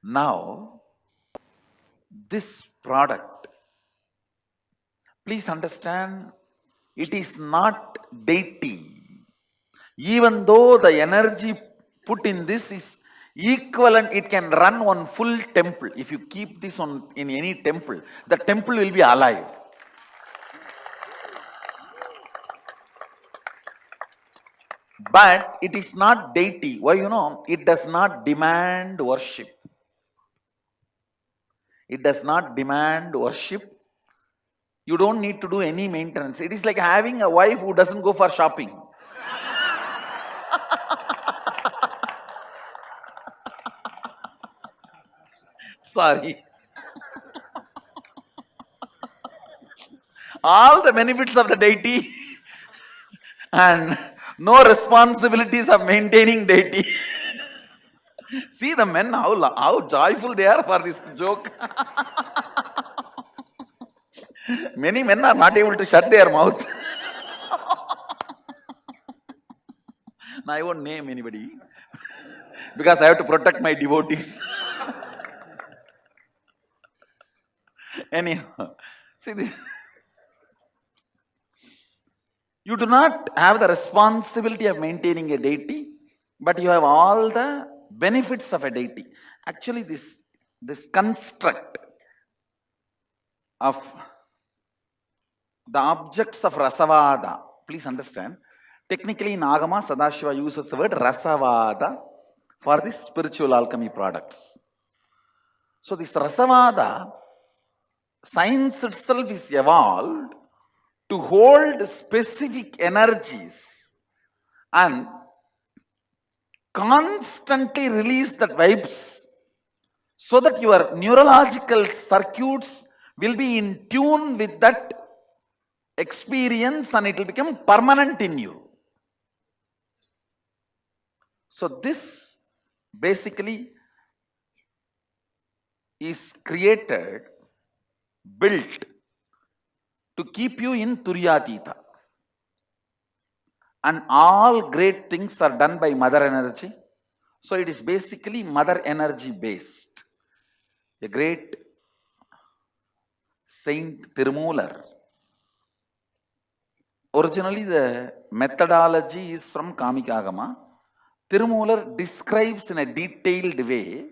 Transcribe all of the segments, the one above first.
Now, this product, please understand, it is not deity. Even though the energy put in this is equivalent, it can run one full temple. If you keep this on in any temple, the temple will be alive. But it is not deity. Why? It does not demand worship. It does not demand worship. You don't need to do any maintenance. It is like having a wife who doesn't go for shopping. Sorry. All the benefits of the deity and no responsibilities of maintaining deity. See the men, how joyful they are for this joke. Many men are not able to shut their mouth. Now, I won't name anybody because I have to protect my devotees. Anyhow, see this. You do not have the responsibility of maintaining a deity, but you have all the benefits of a deity. Actually, this construct of the objects of Rasavada, please understand, technically in Agama, Sadashiva uses the word Rasavada for the spiritual alchemy products. So this Rasavada, science itself is evolved to hold specific energies and constantly release that vibes so that your neurological circuits will be in tune with that experience and it will become permanent in you. So this basically is created, built to keep you in Turyatita. And all great things are done by Mother Energy. So it is basically Mother Energy based. A great Saint Tirumular. Originally the methodology is from Kamikagama. Tirumular describes in a detailed way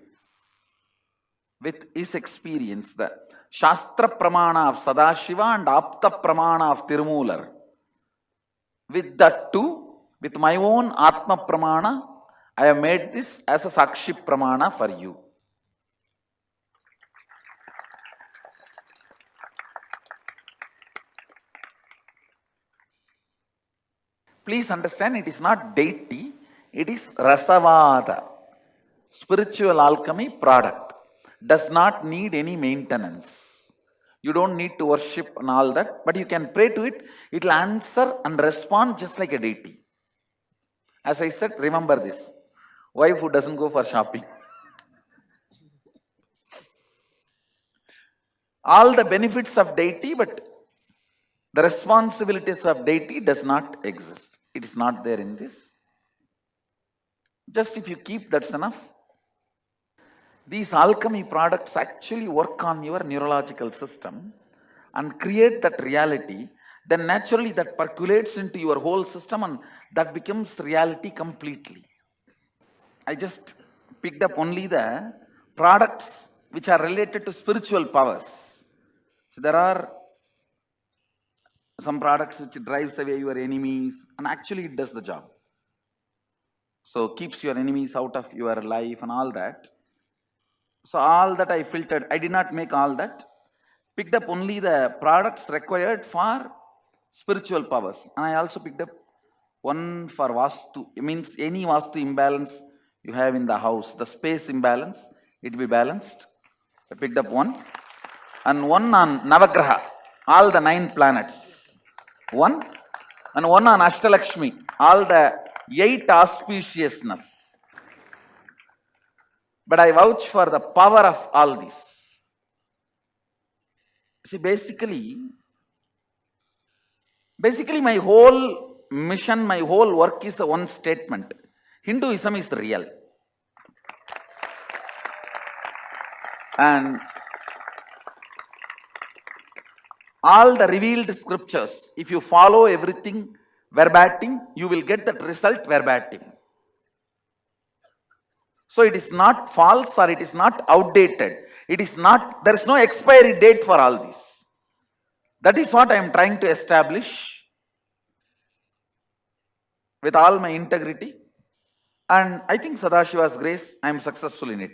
with his experience the Shastra Pramana of Sadashiva and Apta Pramana of Tirumular. With that too, with my own Atma Pramana, I have made this as a Sakshi Pramana for you. Please understand, it is not deity, it is Rasavada. Spiritual alchemy product. Does not need any maintenance. You don't need to worship and all that, but you can pray to it. It will answer and respond just like a deity. As I said, remember this. Wife who doesn't go for shopping. All the benefits of deity, but the responsibilities of deity does not exist. It is not there in this. Just if you keep, that's enough. These alchemy products actually work on your neurological system and create that reality. Then naturally that percolates into your whole system and that becomes reality completely. I just picked up only the products which are related to spiritual powers. So there are some products which drives away your enemies and actually it does the job. So keeps your enemies out of your life and all that. So all that I filtered, I did not make all that. Picked up only the products required for spiritual powers. And I also picked up one for Vastu. It means any Vastu imbalance you have in the house, the space imbalance, it will be balanced. I picked up one. And one on Navagraha, all the 9 planets. One. And one on Ashtalakshmi, all the 8 auspiciousness. But I vouch for the power of all this. See, basically my whole mission, my whole work is a one statement. Hinduism is real. And all the revealed scriptures, if you follow everything verbatim, you will get that result verbatim. So it is not false or it is not outdated. It is not, there is no expiry date for all this. That is what I am trying to establish with all my integrity. And I think Sadashiva's grace, I am successful in it.